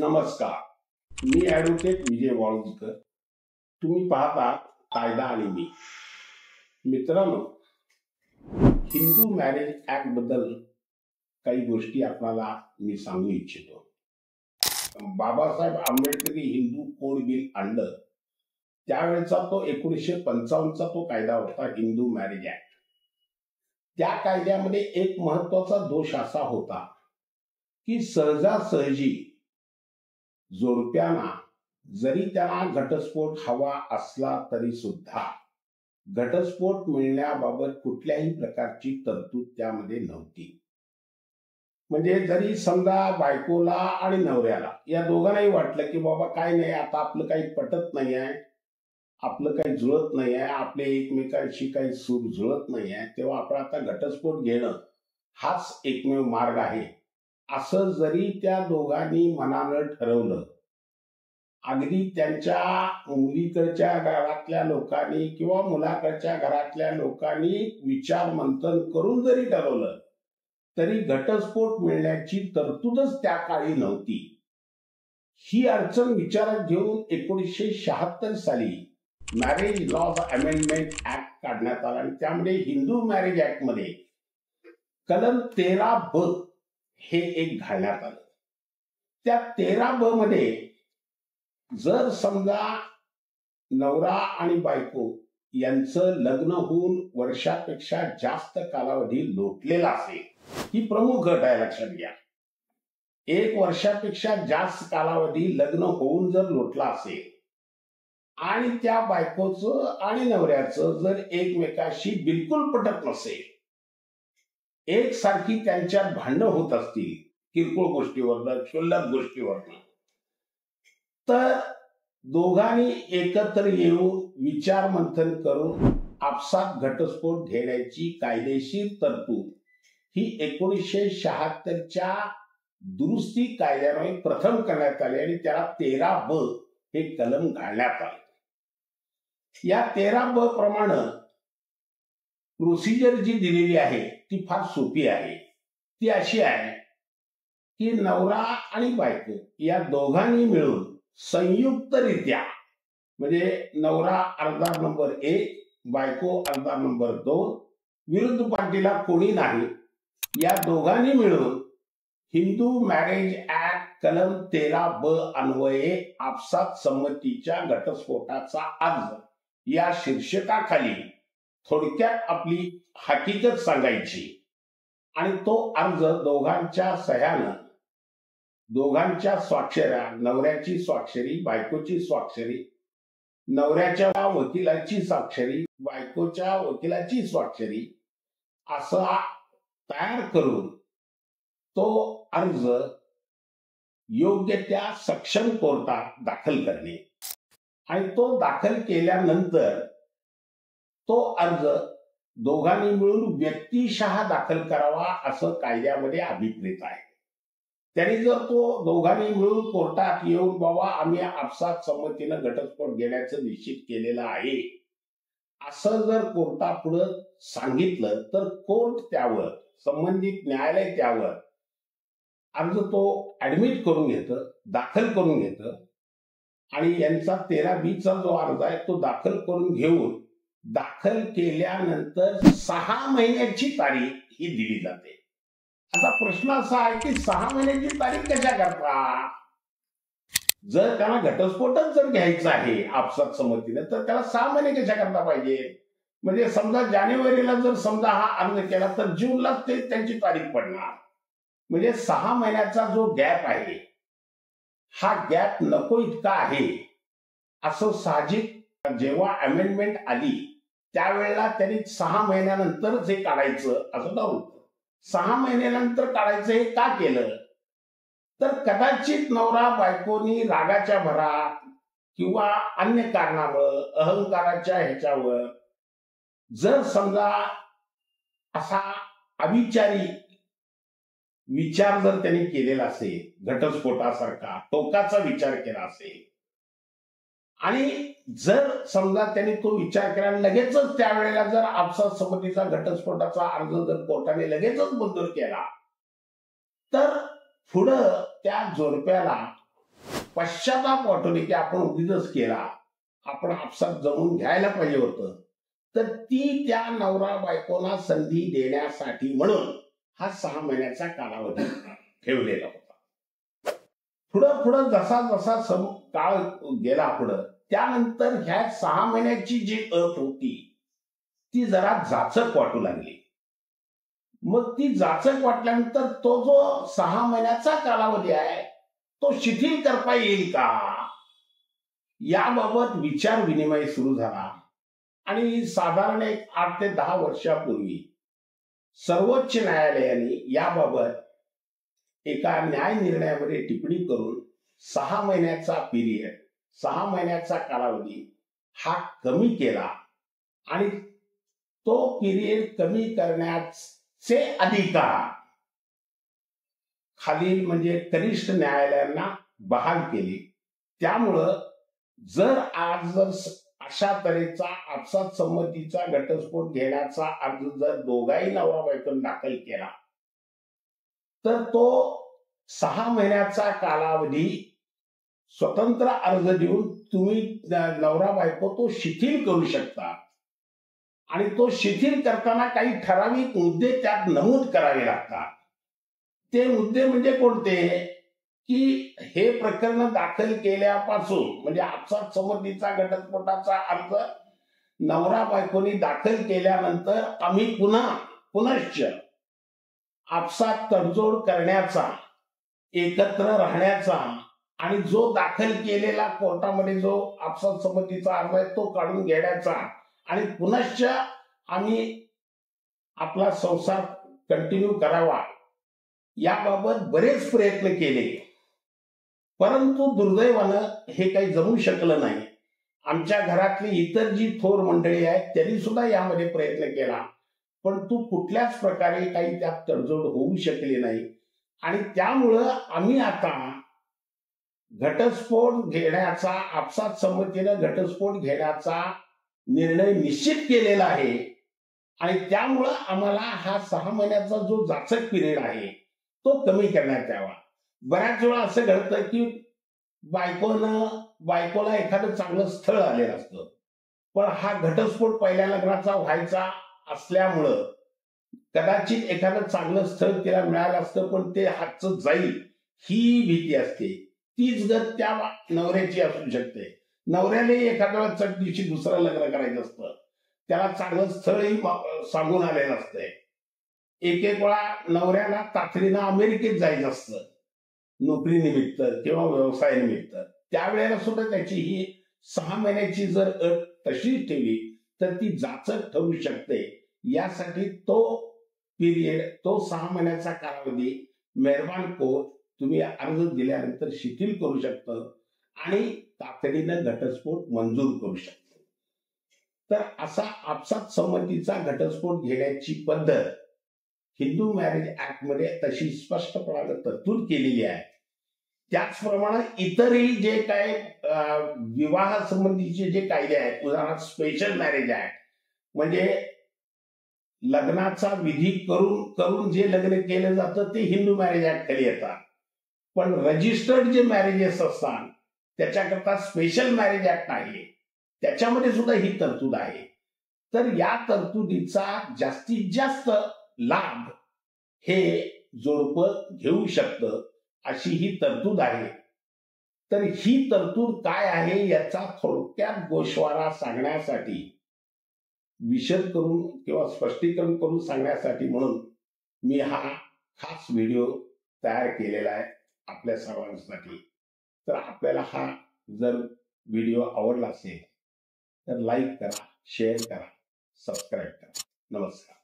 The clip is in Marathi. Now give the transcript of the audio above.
नमस्कार. मी ॲडव्होकेट विजय वाळुंजकर. तुम्ही पाहता कायदा आणि मी. मित्रांनो, हिंदू मॅरेज ऍक्ट बद्दल काही गोष्टी आपल्याला मी सांगू इच्छितो. बाबासाहेब आंबेडकरी हिंदू कोड बिल आणलं त्यावेळेचा तो 1955चा तो कायदा होता, हिंदू मॅरेज ऍक्ट. त्या कायद्यामध्ये एक महत्वाचा दोष असा होता की सहजासहजी जोडप्यांना जरी त्यांना घटस्फोट हवा असला तरी सुद्धा घटस्फोट मिळण्याबाबत कुठल्याही प्रकारची तरतूद त्यामध्ये नव्हती. म्हणजे जरी समजा बायकोला आणि नवऱ्याला या दोघांनाही वाटलं की बाबा काय नाही, आता आपलं काही पटत नाही आहे, आपलं काही जुळत नाही आहे, आपले एकमेकांशी काही सूर जुळत नाही आहे, तेव्हा आपण आता घटस्फोट घेणं हाच एकमेव मार्ग आहे असं जरी त्या दोघांनी मनानं ठरवलं, अगदी त्यांच्या मुलीकडच्या घरातल्या लोकांनी किंवा मुलाकडच्या घरातल्या लोकांनी विचार मंथन करून जरी ठरवलं तरी घटस्फोट मिळण्याची तरतूदच त्या काळी नव्हती. ही अडचण विचारात घेऊन 1976 साली मॅरेज लॉज अमेंडमेंट ऍक्ट काढण्यात आला आणि त्यामध्ये हिंदू मॅरेज ऍक्ट मध्ये कलम 13ब हे एक घालण्यात आलं. त्या 13ब मध्ये जर समजा नवरा आणि बायको यांचं लग्न होऊन वर्षापेक्षा जास्त कालावधी लोटलेला असेल, ही प्रमुख अट आहे, लक्षात घ्या. 1 वर्षापेक्षा जास्त कालावधी लग्न होऊन जर लोटला असेल आणि त्या बायकोचं आणि नवऱ्याचं जर एकमेकाशी बिलकुल पटत नसेल, एकसारखी त्यांच्यात भांडणं होत असतील किरकोळ गोष्टीवरनं, क्षुल्लक गोष्टीवरनं, तर दोघांनी एकत्र येऊन विचार मंथन करून आपसात घटस्फोट घेण्याची कायदेशीर तरतूद ही 1976च्या दुरुस्ती कायद्याने प्रथम करण्यात आली आणि त्याला 13ब हे कलम घालण्यात आले. या 13ब प्रमाणे प्रोसिजर जी दिलेली आहे ती फार सोपी आहे. ती अशी आहे की नवरा आणि बायको या दोघांनी मिळून संयुक्तरित्या, म्हणजे नवरा अर्धा नंबर 1, बायको अर्धा नंबर 2, विरुद्ध पार्टीला कोणी नाही, या दोघांनी मिळून हिंदू मॅरेज ऍक्ट कलम 13ब अन्वये आपसात संमतीच्या घटस्फोटाचा अर्ज या शीर्षकाखाली थोडक्यात आपली हकीकत सांगायची आणि तो अर्ज दोघांच्या सह्यानं, दोघांच्या स्वाक्षऱ्या, नवऱ्याची स्वाक्षरी, बायकोची स्वाक्षरी, नवऱ्याच्या वकिलाची स्वाक्षरी, बायकोच्या वकिलाची स्वाक्षरी असा तयार करून तो अर्ज योग्य त्या सक्षम कोर्टात दाखल करणे आणि तो दाखल केल्यानंतर तो अर्ज दोघांनी मिळून व्यक्तिशः दाखल करावा असं कायद्यामध्ये अभिप्रेत आहे. त्यांनी जर तो दोघांनी मिळून कोर्टात येऊन बाबा आम्ही आपसात संमतीनं घटस्फोट घेण्याचं निश्चित केलेलं आहे असं जर कोर्टापुढे सांगितलं तर कोर्ट त्यावर, संबंधित न्यायालय त्यावर अर्ज तो ऍडमिट करून घेतं, दाखल करून घेतं आणि यांचा 13B जो अर्ज आहे तो दाखल करून घेऊन दाखल केल्यानंतर 6 महिन्याची तारीख ही दिली जाते. आता प्रश्न असा आहे की 6 महिन्याची तारीख कशा करता? जर त्याला घटस्फोटच जर घ्यायचा आहे आपसात संमतीने तर त्याला 6 महिने कशा करता पाहिजे? म्हणजे समजा जानेवारीला जर समजा हा अर्ज केला तर जूनलाच ते त्यांची तारीख पडणार. म्हणजे 6 महिन्याचा जो गॅप आहे हा गॅप नको इतका आहे असं साहजिक. जेव्हा अमेंडमेंट आली त्यावेळेला त्यांनी 6 महिन्यानंतरच हे काढायचं असं नव्हतं. 6 महिन्यानंतर काढायचं हे का केलं तर कदाचित नवरा बायकोनी रागाच्या भरात किंवा अन्य कारणामुळे, अहंकाराच्या ह्याच्यावर जर समजा असा अविचारी विचार जर त्यांनी केलेला असेल, घटस्फोटासारखा टोकाचा विचार केला असेल आणि जर समजा त्यांनी तो विचार केला लगेचच त्यावेळेला जर आपसात संमतीचा घटस्फोटाचा अर्ज जर कोर्टाने लगेचच मंजूर केला तर पुढं त्या जोडप्याला पश्चाताप वाटू नये की आपण उगीच केला, आपण आपसात जमून घ्यायला पाहिजे होतं, तर ती त्या नवरा बायकोला संधी देण्यासाठी म्हणून हा 6 महिन्याचा कालावधी ठेवलेला होता. पुढं पुढं जसा जसा काळ गेला पुढं, त्यानंतर ह्या 6 महिन्याची जी अट होती ती जरा जाचक वाटू लागली. मग ती जाचक वाटल्यानंतर तो जो 6 महिन्याचा कालावधी आहे तो शिथिल करता येईल का, याबाबत विचार विनिमय सुरू झाला. आणि साधारण 8 ते 10 वर्षापूर्वी सर्वोच्च न्यायालयाने याबाबत एका न्याय निर्णयामध्ये टिप्पणी करून 6 महिन्याचा पिरियड, 6 महिन्याचा कालावधी हा कमी केला. आणि तो पिरियड कमी करण्याचे अधिकार खालील म्हणजे कनिष्ठ न्यायालयांना बहाल केले. त्यामुळं जर आज अशा तऱ्हेचा आपसात संमतीचा घटस्फोट घेण्याचा अर्ज जर दोघाही नवरा बायकोने दाखल केला तर तो 6 महिन्याचा कालावधी स्वतंत्र अर्ज देऊन तुम्ही नवरा बायको तो शिथिल करू शकता. आणि तो शिथिल करताना काही ठराविक मुद्दे त्यात नमूद करावे लागतात. ते मुद्दे म्हणजे कोणते, की हे प्रकरण दाखल केल्यापासून म्हणजे आपसात संमतीचा घटस्फोटाचा अर्ज नवरा बायकोनी दाखल केल्यानंतर आम्ही पुनश्च आपसात तडजोड करण्याचा, एकत्र राहण्याचा आणि जो दाखल केलेला कोर्टामध्ये जो आपसात संमतीचा अर्ज आहे तो काढून घेण्याचा आणि पुनश्च आम्ही आपला संसार कंटिन्यू करावा याबाबत बरेच प्रयत्न केले. परंतु दुर्दैवानं हे काही जमू शकलं नाही. आमच्या घरातली इतर जी थोर मंडळी आहेत त्यांनी सुद्धा यामध्ये प्रयत्न केला, परंतु कुठल्याच प्रकारे काही त्यात तडजोड होऊ शकली नाही. आणि त्यामुळं आम्ही आता घटस्फोट घेण्याचा, आपसात संमतीनं घटस्फोट घेण्याचा निर्णय निश्चित केलेला आहे. आणि त्यामुळं आम्हाला हा 6 महिन्याचा जो जाचक पिरियड आहे तो कमी करण्यात यावा. बऱ्याच वेळा असं घडतं की बायकोला एखादं चांगलं स्थळ आलेलं असतं, पण हा घटस्फोट पहिल्या लग्नाचा व्हायचा असल्यामुळं कदाचित एखादं चांगलं स्थळ तिला मिळालं असतं, पण ते हातचं जाईल ही भीती असते. तीच गत त्या नवऱ्याची असू शकते. नवऱ्याने एखाद्या वेळेस चट दिवशी दुसरं लग्न करायचं असतं, त्याला चांगलं स्थळही सांगून आलेलं असतंय. एक वेळा नवऱ्याला तातडीनं अमेरिकेत जायचं असतं नोकरीनिमित्त किंवा व्यवसायानिमित्त. त्यावेळेला सुद्धा त्याची ही 6 महिन्याची जर अट तशीच ठेवली तर ती जाचक ठरू शकते. यासाठी तो पिरियड, तो 6 महिन्याचा कालावधी मेहरबान कोर्ट तुम्ही अर्ज दिल्यानंतर शिथिल करू शकतं आणि तातडीनं घटस्फोट मंजूर करू शकतं. तर असा आपसात संमतीचा घटस्फोट घेण्याची पद्धत हिंदू मॅरेज ऍक्ट मध्ये तशी स्पष्टपणाने तरतूद केलेली आहे. त्याचप्रमाणे इतरही जे काय विवाह संबंधीचे जे कायदे आहेत, उदाहरणार्थ स्पेशल मॅरेज ऍक्ट म्हणजे लग्नाचा विधी करून जे लग्न केलं जातं ते हिंदू मॅरेज ऍक्ट खाली येतात. पण रजिस्टर्ड जे मॅरेजेस असतात त्याच्याकरता स्पेशल मॅरेज ऍक्ट आहे, त्याच्यामध्ये सुद्धा ही तरतूद आहे. तर या तरतुदीचा जास्तीत जास्त लाभ हे जोडपं घेऊ शकतं अशी ही तरतूद आहे. तर ही तरतूद काय आहे याचा थोडक्यात गोषवारा सांगण्यासाठी, विशद करून किंवा स्पष्टीकरण करून सांगण्यासाठी म्हणून मी हा खास व्हिडिओ तयार केलेला आहे आपल्या सर्वांसाठी. तर आपल्याला हा जर व्हिडिओ आवडला असेल तर लाईक करा, शेअर करा, सबस्क्राईब करा. नमस्कार.